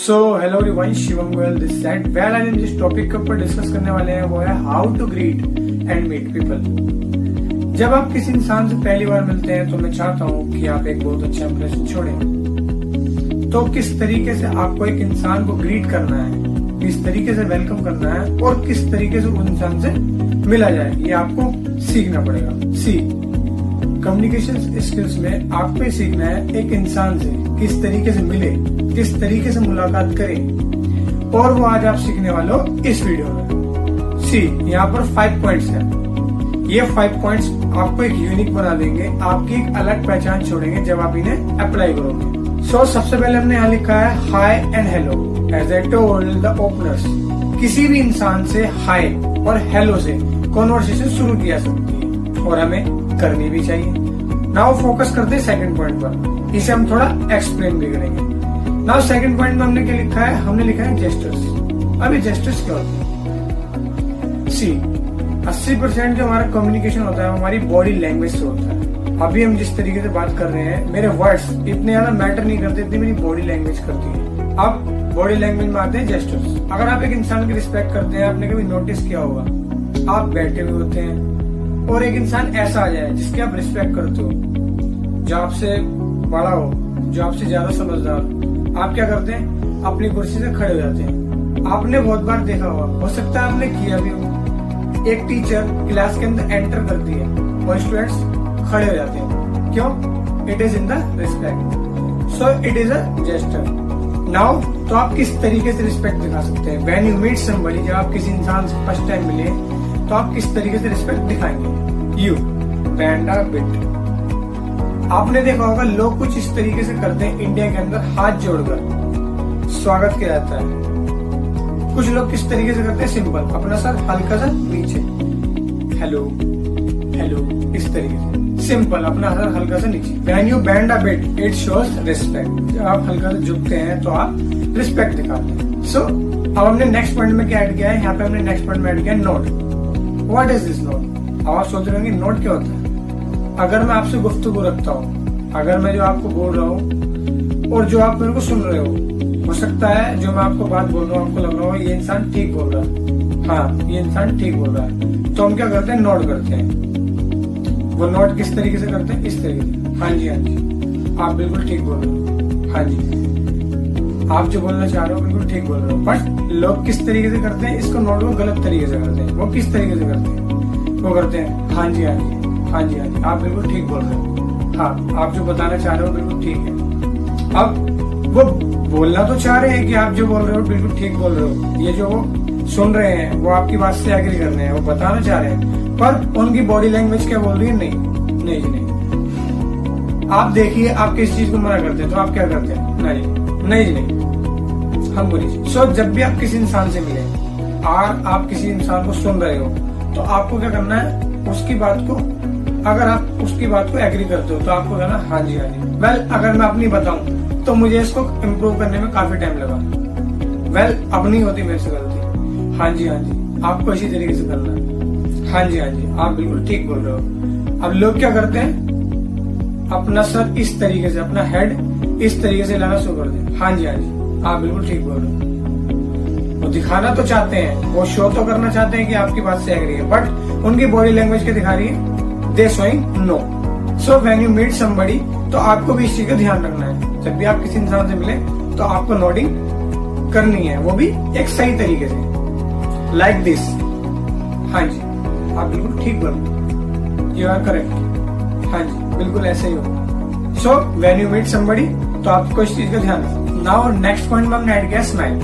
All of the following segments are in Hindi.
So hello everyone, Shivam Goyal this side. Well आज हम जिस टॉपिक के ऊपर डिस्कस करने वाले हैं वो है how to greet and meet people. जब आप किसी इंसान से पहली बार मिलते हैं तो मैं चाहता हूँ कि आप एक बहुत अच्छा इंप्रेशन छोड़ें। तो किस तरीके से आपको एक इंसान को ग्रीट करना है, किस तरीके से वेलकम करना है और किस तरीके से उस इंसान से मिला जाए, ये आपको सीखना पड़ेगा। कम्युनिकेशन स्किल्स में आपको ये सीखना है एक इंसान से किस तरीके से मिले, किस तरीके से मुलाकात करें, और वो आज आप सीखने वाले हो इस वीडियो में। यहाँ पर 5 पॉइंट्स हैं। ये 5 पॉइंट्स आपको एक यूनिक बना देंगे, आपकी एक अलग पहचान छोड़ेंगे जब आप इन्हें अप्लाई करोगे। सबसे पहले हमने यहाँ लिखा है hi and hello. As I told the openers, किसी भी इंसान से हाई और हेलो से कॉन्वर्सेशन शुरू किया सकती है और हमें करनी भी चाहिए। नाउ फोकस करते हैं सेकंड पॉइंट पर, इसे हम थोड़ा एक्सप्लेन भी करेंगे। नाउ सेकंड पॉइंट में हमने क्या लिखा है, हमने लिखा है जेस्टर्स। अब ये जेस्टर्स क्या होते हैं? 80% जो हमारा कम्युनिकेशन होता है हमारी बॉडी लैंग्वेज से होता है। अभी हम जिस तरीके से बात कर रहे हैं, मेरे वर्ड्स इतने ज्यादा मैटर नहीं करते, इतनी मेरी बॉडी लैंग्वेज करती है। अब बॉडी लैंग्वेज में आते हैं जेस्टर्स। अगर आप एक इंसान की रिस्पेक्ट करते हैं, आपने कभी नोटिस किया होगा, आप बैठे हुए होते हैं और एक इंसान ऐसा आ जाए जिसकी आप रिस्पेक्ट करते हो, जो आपसे बड़ा हो, जो आपसे ज्यादा समझदार हो, आप क्या करते हैं, अपनी कुर्सी से खड़े हो जाते हैं। आपने बहुत बार देखा हो सकता है आपने किया भी हो। एक टीचर क्लास के अंदर एंटर करती है और स्टूडेंट्स खड़े हो जाते हैं, क्यों? It is in the respect, so it is a gesture. Now तो आप किस तरीके से रिस्पेक्ट दिखा सकते हैं? व्हेन यू मीट समबडी, जब आप किसी इंसान से फर्स्ट टाइम मिले तो आप किस तरीके से रिस्पेक्ट दिखाएंगे? You band a bit. आपने देखा होगा लोग कुछ इस तरीके से करते हैं, इंडिया के अंदर हाथ जोड़कर स्वागत किया जाता है। कुछ लोग किस तरीके से करते हैं, सिंपल, अपना सर हल्का सा नीचे, हेलो हेलो, इस तरीके से सिंपल, अपना सर हल्का सा नीचे। When you band a bit it shows respect. जब आप हल्का सा झुकते हैं तो आप रिस्पेक्ट दिखाते हैं। सो अब हमने नेक्स्ट पॉइंट में क्या ऐड किया है, यहाँ पे हमने नेक्स्ट पॉइंट में ऐड किया note. What is this note? अब आप सोच रहे होंगे नोट क्या होता है। अगर मैं आपसे गुफ्तगू रखता हूँ, अगर मैं जो आपको बोल रहा हूँ और जो आप मेरे को सुन रहे हो सकता है जो मैं आपको बात बोल रहा हूँ आपको लग रहा हो ये इंसान ठीक बोल रहा है, हाँ ये इंसान ठीक बोल रहा है, तो हम क्या करते हैं, नोट करते हैं। वो नोट किस तरीके से करते हैं, इस तरीके से, हाँ जी हाँ जी, आप बिल्कुल ठीक बोल रहे हो, हाँ जी, आप जो बोलना चाह रहे हो बिल्कुल ठीक बोल रहे हो। बट लोग किस तरीके से करते हैं इसको नोट को गलत तरीके से करते हैं। वो किस तरीके से करते हैं, वो करते हैं हाँ जी हाँ जी, हाँ जी हाँ जी, आप बिल्कुल ठीक बोल रहे हो, हाँ आप जो बताना चाह रहे हो बिल्कुल ठीक है। अब वो बोलना तो चाह रहे हैं कि आप जो बोल रहे हो बिल्कुल ठीक बोल रहे हो, ये जो वो सुन रहे हैं वो आपकी बात से एग्री कर रहे हैं, वो बताना चाह रहे हैं, पर उनकी बॉडी लैंग्वेज क्या बोल रही है, नहीं नहीं जी नहीं। आप देखिए, आप किस चीज को मना करते हैं तो आप क्या करते हैं, नहीं नहीं जी नहीं, हम बोलिए। सो जब भी आप किसी इंसान से मिले और आप किसी इंसान को सुन रहे हो तो आपको क्या करना है, उसकी बात को, अगर आप उसकी बात को एग्री करते हो तो आपको कहना हाँ जी हाँ जी। वेल अगर मैं अपनी बताऊं तो मुझे इसको इम्प्रूव करने में काफी टाइम लगा। वेल अब नहीं होती मेरे से गलती, हाँ जी हाँ जी, आपको इसी तरीके से करना है, हाँ जी हाँ जी, आप बिल्कुल ठीक बोल रहे हो। अब लोग क्या करते हैं, अपना सर इस तरीके से, अपना हेड इस तरीके से लाना शुरू कर दे, हाँ जी हाँ जी, आप बिल्कुल ठीक बोल रहे हो। वो दिखाना तो चाहते हैं, वो शो तो करना चाहते हैं कि आपकी बात से एग्री है, बट उनकी बॉडी लैंग्वेज क्या दिखा रही है, they showing no. So when you meet somebody तो आपको भी इस चीज का ध्यान रखना है। जब भी आप किसी इंसान से मिले तो आपको नोटिंग करनी है, वो भी एक सही तरीके से, लाइक दिस, हाँ जी आप बिल्कुल ठीक बोल, यू आर करेक्ट, हाँ जी बिल्कुल ऐसे ही हो। So when you meet somebody तो आपको इस चीज का ध्यान रखना। नाउ नेक्स्ट पॉइंट में हमने ऐड किया स्माइल।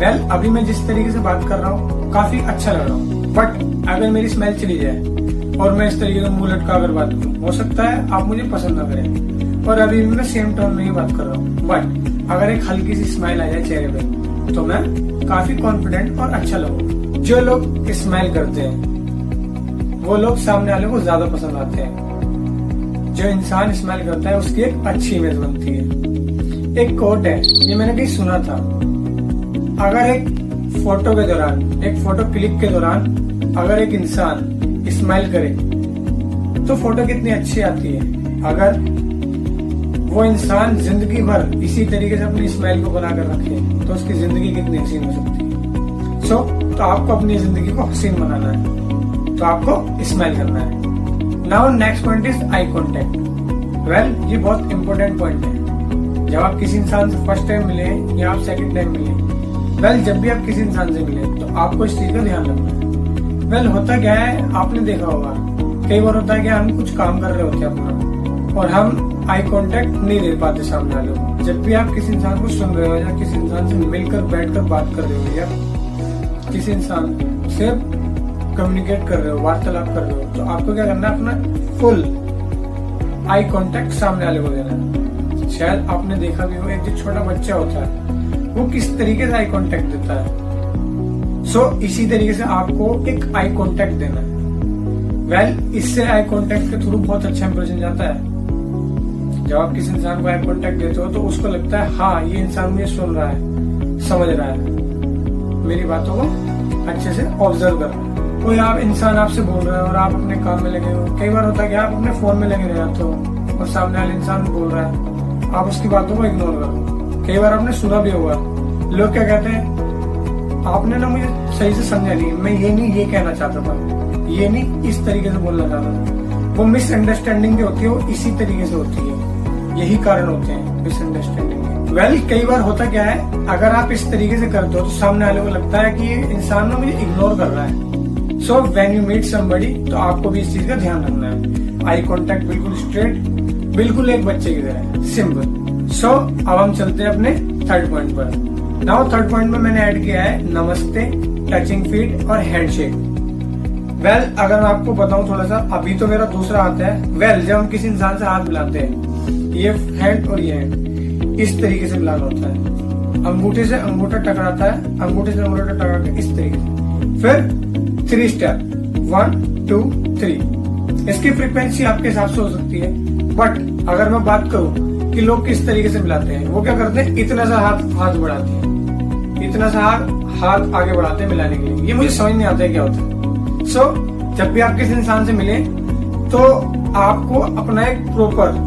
वेल अभी मैं जिस तरीके से बात कर रहा हूँ काफी अच्छा लग रहा हूँ, बट अगर मेरी स्माइल चली जाए और मैं इस तरीके से मुंह लटका अगर बात करूँ, हो सकता है आप मुझे पसंद ना करें, और अभी मैं सेम टोन में ही बात कर रहा हूँ, बट अगर एक हल्की सी स्माइल आ जाए चेहरे पे तो मैं काफी कॉन्फिडेंट और अच्छा लगूंगा। जो लोग स्माइल करते हैं वो लोग सामने वाले को ज्यादा पसंद आते हैं। जो इंसान स्माइल करता है उसकी एक अच्छी इमेज बनती है। एक कोट है, ये मैंने कहीं सुना था, अगर एक फोटो के दौरान, एक फोटो क्लिक के दौरान अगर एक इंसान स्माइल करे तो फोटो कितनी अच्छी आती है। अगर वो इंसान जिंदगी भर इसी तरीके से अपनी स्माइल को बनाकर रखे तो उसकी जिंदगी कितनी हसीन हो सकती है। सो तो आपको अपनी जिंदगी को हसीन बनाना है तो आपको स्माइल करना है। Now next point is eye contact. Well ये बहुत इंपॉर्टेंट पॉइंट है। जब आप किसी इंसान से फर्स्ट टाइम मिले या आप सेकंड टाइम मिले, वेल जब भी आप किसी इंसान से मिले तो आपको इस चीज का ध्यान रखना है। वेल होता क्या है, आपने देखा होगा कई बार होता है कि हम कुछ काम कर रहे होते हैं अपना और हम आई कांटेक्ट नहीं दे पाते सामने वाले को। जब भी आप किसी इंसान को सुन रहे हो या किसी इंसान से मिलकर बैठकर बात कर रहे हो या किसी इंसान से कम्युनिकेट कर रहे हो, वार्तालाप कर रहे हो, तो आपको क्या करना है, अपना फुल आई कांटेक्ट सामने वाले को देना है। शायद आपने देखा भी हो, एक जो छोटा बच्चा होता है वो किस तरीके से आई कांटेक्ट देता है। सो इसी तरीके से आपको एक आई कांटेक्ट देना है। वेल इससे आई कांटेक्ट के थ्रू बहुत अच्छा इंप्रेशन जाता है। जब आप किसी इंसान को आई कांटेक्ट देते हो तो उसको लगता है हाँ ये इंसान मुझे सुन रहा है, समझ रहा है, मेरी बातों को अच्छे से ऑब्जर्व कर रहा है। कोई आप इंसान आपसे बोल रहा है और आप अपने काम में लगे हो। कई बार होता है कि आप अपने फोन में लगे रह जाते हो और सामने वाले इंसान बोल रहा है, आप उसकी बातों को इग्नोर करो। कई बार आपने सुना भी होगा, लोग क्या कहते हैं, आपने ना मुझे सही से समझा नहीं, मैं ये नहीं ये कहना चाहता था, ये नहीं इस तरीके से बोलना चाहता था। वो मिसअंडरस्टैंडिंग जो होती है वो इसी तरीके से होती है। यही कारण होते हैं मिसअंडरस्टैंडिंग के। वेल कई बार होता क्या है, अगर आप इस तरीके से करते हो तो सामने वाले को लगता है कि ये इंसान ना मुझे इग्नोर कर रहा है। So when you meet somebody तो आपको भी इस चीज का ध्यान रखना है। आई कांटेक्ट बिल्कुल स्ट्रेट, बिल्कुल एक बच्चे की तरह सिंपल। सो अब हम चलते हैं अपने थर्ड पॉइंट पर। नाउ थर्ड पॉइंट में मैंने ऐड किया है नमस्ते, टचिंग फीट और हैंडशेक। वेल अगर मैं आपको बताऊं थोड़ा सा, अभी तो मेरा दूसरा हाथ है। वेल जब हम किसी इंसान से हाथ मिलाते हैं, ये हैंड और ये हैंड इस तरीके से मिलाना होता है। अंगूठे से अंगूठा टकराता है, अंगूठे से अंगूठा टकरा के इस तरीके से। फिर 3 स्टेप 1 2 3। इसकी फ्रीक्वेंसी आपके हिसाब से हो सकती है, बट अगर मैं बात करूं कि लोग किस तरीके से मिलाते हैं, वो क्या करते हैं, इतना सा हाथ बढ़ाते हैं, इतना सा हाथ आगे बढ़ाते हैं मिलाने के लिए। ये मुझे समझ नहीं आता है क्या होता है। सो जब भी आप किसी इंसान से मिले तो आपको अपना एक प्रॉपर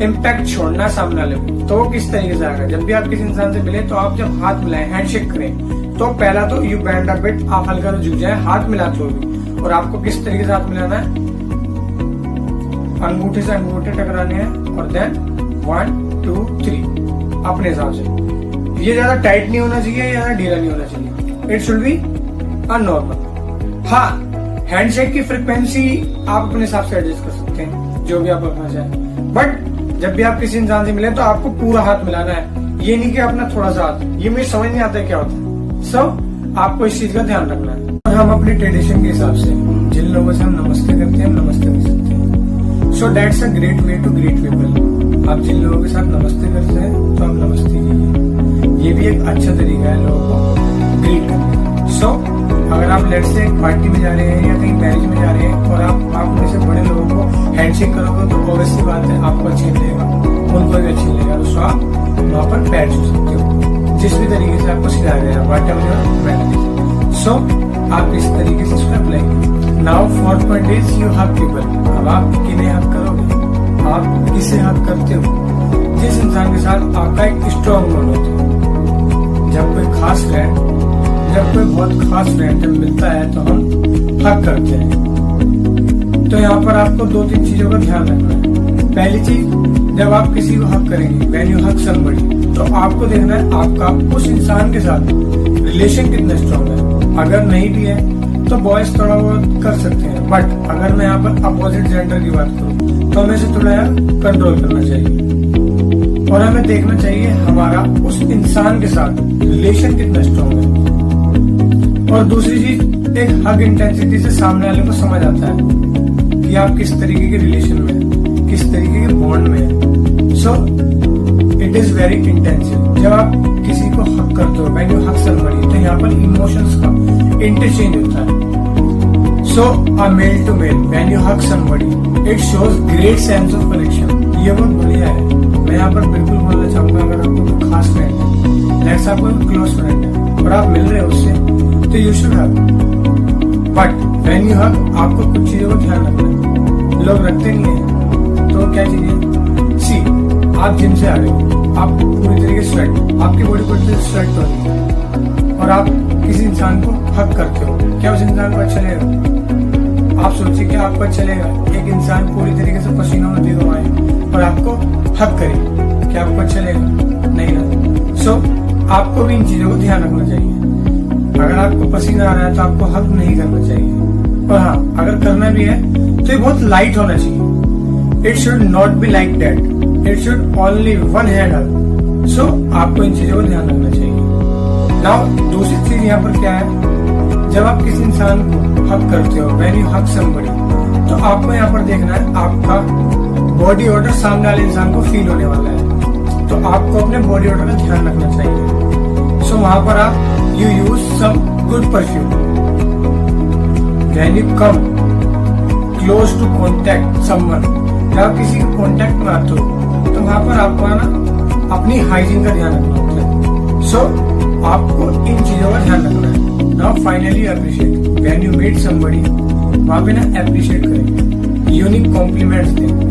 इम्पैक्ट छोड़ना है सामने वाले को। तो वो किस तरीके से आएगा, जब भी आप किसी इंसान से मिले तो आप जब हाथ मिलाएं, हैंडशेक करें, तो पहला तो यू बेंड अ बिट, आप हल्का झुक जाए हाथ मिलाते हो भी। और आपको किस तरीके से हाथ मिलाना है, अंगूठे से अंगूठे टकराने हैं और देन 1 2 3 अपने हिसाब से। ये ज्यादा टाइट नहीं होना चाहिए, ज्यादा ढीला नहीं होना चाहिए। It should be normal. हाँ, हैंडशेक की फ्रीक्वेंसी आप अपने हिसाब से एडजस्ट कर सकते हैं, जो भी आप रखना चाहें। बट जब भी आप किसी इंसान से मिले तो आपको पूरा हाथ मिलाना है, ये नहीं कि अपना थोड़ा सा हाथ। ये मुझे समझ नहीं आता है क्या होता है। सो आपको इस चीज का ध्यान रखना है। और हम अपनी ट्रेडिशन के हिसाब से जिन लोगों से हम नमस्ते करते हैं, हम नमस्ते कर सकते हैं। So that's a great way to greet people. आप जिन लोगों के साथ नमस्ते करते हैं तो आप नमस्ते कीजिए। ये भी एक अच्छा तरीका है लोगों को ग्रीट करने का। सो अगर आप लेट से एक पार्टी में जा रहे हैं या कहीं मैरिज में जा रहे हैं और आप में से बड़े लोगों को हैंडशेक करोगे तो ऑब्वियसली बात है आपको अच्छी लगेगा, उनको भी अच्छी लगेगा। तो आप वहाँ पर पैर छू सकते हो जिस भी तरीके से आपको सिखाया गया है। सो आप इस तरीके से इसको अप्लाई करें। Now fourth point is you hug people. अब आप किन्हें हग करोगे, आप किसे हग करते हो, जिस इंसान के साथ आपका एक स्ट्रॉन्ग बॉन्ड होता है। जब कोई खास फ्रेंड, जब कोई बहुत खास फ्रेंड जब मिलता है तो हम हग करते हैं। तो यहाँ पर आपको 2-3 चीजों का ध्यान रखना है। पहली चीज, जब आप किसी को हग करेंगे, व्हेन यू हग समबडी, तो आपको देखना है आपका उस इंसान के साथ रिलेशन कितना स्ट्रॉन्ग है। अगर नहीं भी है तो बॉयज थोड़ा बहुत कर सकते हैं, बट अगर मैं यहाँ पर अपोजिट जेंडर की बात करूँ तो हमें से थोड़ा कंट्रोल करना चाहिए और हमें देखना चाहिए हमारा उस इंसान के साथ रिलेशन कितना स्ट्रॉन्ग है। और दूसरी चीज, एक हग इंटेंसिटी से सामने वाले को समझ आता है कि आप किस तरीके के रिलेशन में, किस तरीके के बॉन्ड में है। So it is very intensive. जब आप किसी को हग करते हो, व्हेन यू हग समबडी, तो यहाँ पर इमोशंस का इंटरचेंज होता है। So a male to male, when you hug somebody, it shows great sense of connection. ये बहुत बढ़िया है। मैं यहाँ पर बिल्कुल बोलना चाहूंगा, अगर आपको कोई खास फ्रेंड है, लेट्स आपको क्लोज फ्रेंड है और आप मिल रहे हो उससे, तो you should hug. But when you हग, आपको कुछ चीजों को ध्यान रखना है। लोग रखते नहीं है, तो क्या चीजें, सी आप जिम से आ रहे हो, आप पूरी तरीके से स्वेट, आपकी बॉडी पूरी तरीके से स्वेट हो रही है और आप किसी इंसान को हक करते हो, क्या उस इंसान को अच्छा लगेगा? आप सोचिए कि आपको अच्छा लगेगा एक इंसान पूरी तरीके से पसीनों में भिगो आए और आपको हक करे, क्या आपको अच्छा लगेगा? नहीं ना। सो आपको भी इन चीजों को ध्यान रखना चाहिए। अगर आपको पसीना आ रहा है तो आपको हक नहीं करना चाहिए, और हाँ अगर करना भी है तो ये बहुत लाइट होना चाहिए। It should not be like that, it should only one hand hug. So आपको इन चीजों को ध्यान रखना चाहिए। नाउ दूसरी चीज यहाँ पर क्या है, जब आप किसी इंसान को हक करते हो, व्हेन यू हग समबडी, तो आपको यहाँ पर देखना है आपका बॉडी ऑर्डर सामने वाले इंसान को फील होने वाला है, तो आपको अपने बॉडी ऑर्डर का ध्यान रखना चाहिए। सो वहां पर आप you use some good perfume. When you come close to contact someone, जब आप किसी के कॉन्टेक्ट में आते हो तो वहां पर आपको ना अपनी हाइजीन का ध्यान रखना होता है। सो आपको इन चीजों का ध्यान रखना है। Now finally appreciate, when you meet somebody वहां पे ना अप्रिशिएट करें, यूनिक कॉम्प्लीमेंट्स दें।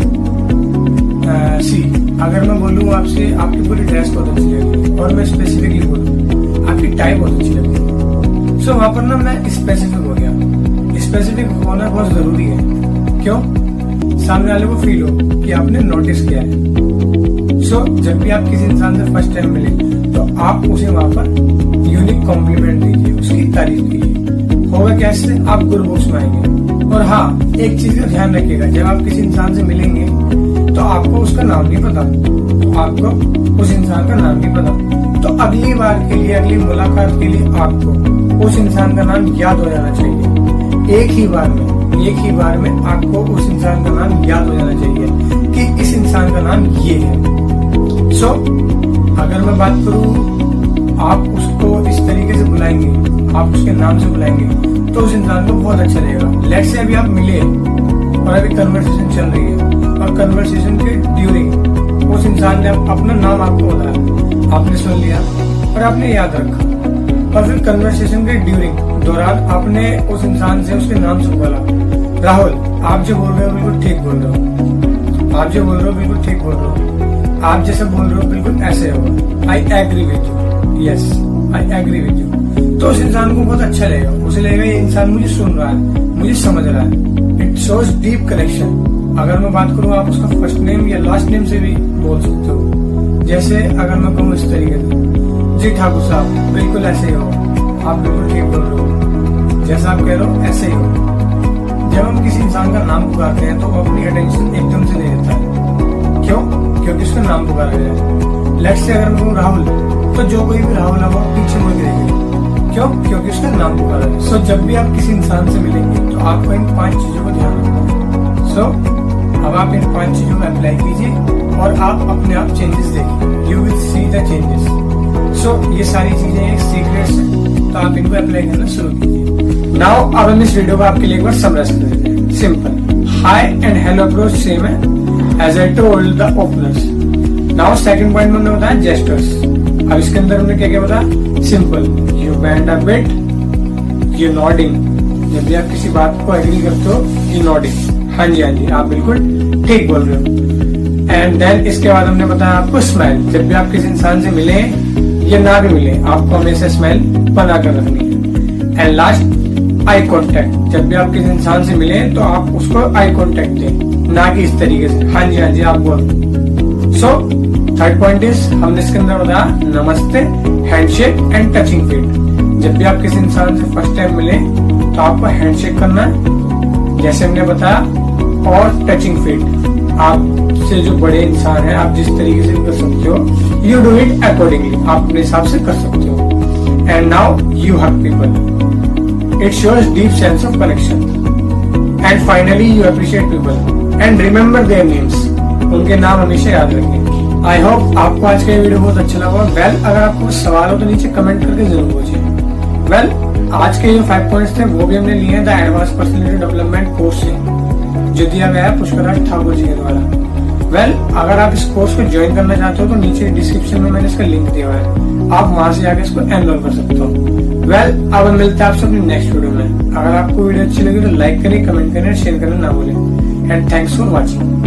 सी अगर मैं बोलूँ आपसे आपकी पूरी ड्रेस बहुत अच्छी लगी और मैं स्पेसिफिकली बोलूँ आपकी टाई बहुत अच्छी लगी, सो वहां पर ना मैं स्पेसिफिक हो गया। स्पेसिफिक होना बहुत जरूरी है, क्यों? सामने वाले को फील हो कि आपने नोटिस किया है। सो जब भी आप किसी इंसान से फर्स्ट टाइम मिले तो आप उसे वहां पर यूनिक कॉम्प्लीमेंट दीजिए, उसकी तारीफ कीजिए। होगा क्या, इससे आप गुड बुक्स में आएंगे। और हाँ एक चीज का ध्यान रखिएगा, जब आप किसी इंसान से मिलेंगे तो आपको उसका नाम नहीं पता, तो आपको उस इंसान का नाम नहीं पता, तो अगली बार के लिए, अगली मुलाकात के लिए आपको उस इंसान का नाम याद हो जाना चाहिए। एक ही बार में आपको उस इंसान का नाम याद हो जाना चाहिए कि इस इंसान का नाम ये है। सो अगर मैं बात करूँ, आप उसको इस तरीके से बुलाएंगे, आप उसके नाम से बुलाएंगे तो उस इंसान को बहुत अच्छा लगेगा। लेट्स से अभी आप मिले और अभी कन्वर्सेशन चल रही है और कन्वर्सेशन के ड्यूरिंग उस इंसान ने अपना नाम आपको बताया, आपने सुन लिया और आपने याद रखा, और फिर कन्वर्सेशन के दौरान आपने उस इंसान से उसके नाम से बोला, राहुल आप जो बोल रहे हो बिल्कुल ठीक बोल रहे हो, आप जो बोल रहे हो बिल्कुल ठीक बोल रहे हो, आप जैसे बोल रहे हो बिल्कुल ऐसे होगा, I agree with you, yes I agree with you. तो उस इंसान को बहुत अच्छा लगेगा, उसे लगेगा ये इंसान मुझे सुन रहा है, मुझे समझ रहा है। It shows deep connection. अगर मैं बात करूँ, आप उसका फर्स्ट नेम या लास्ट नेम से भी बोल सकते हो। जैसे अगर मैं कहूँ इस तरीके से, जी ठाकुर साहब बिल्कुल ऐसे ही हो, आप बिल्कुल ठीक बोल रहे हो, जैसा आप कह रहे हो ऐसे ही हो। जब हम किसी इंसान का नाम पुकारते हैं तो वो अपनी अटेंशन एकदम से नहीं देता है, क्यों? क्योंकि उसका नाम पुकारा गया है। लेट्स से अगर मैं कहूँ राहुल, तो जो कोई भी राहुल है वो पीछे मुड़ जाएगी, क्यों? क्योंकि उसका नाम पुकारा गया। सो जब भी आप किसी इंसान से मिलेंगे तो आपको इन 5 चीजों को ध्यान रखना है। सो अब आप इन 5 चीजों को अप्लाई कीजिए और आप अपने आप चेंजेस देखिए, you will see the changes. So ये सारी चीजें एक सीक्रेट्स हैं, तो आप इनको अप्लाई करना शुरू कीजिए। नाउ अब हम इस वीडियो को आपके लिए एक बार समराइज कर देते हैं। Simple, hi and hello approach same है as I told the openers. Now second point में हमने बताया जेस्चर्स। अब इसके अंदर हमने क्या क्या बताया? Simple, you bend a bit, you nodding. जब भी आप किसी बात को एग्री करते हो, यू नॉडिंग, हाँ जी आप बिल्कुल ठीक बोल रहे हो। एंड देन इसके बाद हमने बताया आपको स्माइल। जब भी आप किसी इंसान से मिले या ना भी मिले, आपको हमेशा स्माइल बना कर रखनी है। And last, eye contact. जब भी आप किसी इंसान से मिले तो आप उसको आई कॉन्टेक्ट दें, ना कि इस तरीके से हाँ जी आप बोल। सो थर्ड पॉइंट इज, हमने इसके अंदर बताया नमस्ते, हैंडशेक एंड टचिंग फीट। जब भी आप किसी इंसान से फर्स्ट टाइम मिले तो आपको हैंडशेक करना है, जैसे हमने बताया, और टचिंग फीट। आपसे जो बड़े इंसान है आप जिस तरीके से कर सकते हो, यू डू इट अकॉर्डिंगली, आप अपने हिसाब से कर सकते हो। And now you hug people, it shows deep sense of connection. And finally you appreciate people and remember their names, उनके नाम हमेशा याद रखें। आई होप आपको आज का ये वीडियो बहुत अच्छा लगा। वेल अगर आपको कुछ सवाल हो तो नीचे कमेंट करके जरूर पूछिए। वेल आज के जो 5 पॉइंट्स थे वो भी हमने लिए हैं the advance personality development course से, जो दिया गया है पुष्कर ठाकुर जी के द्वारा। वेल अगर आप इस कोर्स को ज्वाइन करना चाहते हो तो नीचे डिस्क्रिप्शन में मैंने इसका लिंक दिया हुआ है, आप वहां से जाकर इसको एनरोल कर सकते हो। वेल अब मिलते हैं आपसे अपनी नेक्स्ट वीडियो में। अगर आपको वीडियो अच्छी लगी तो लाइक करें, कमेंट करें, शेयर करना ना भूलें। And thanks for watching.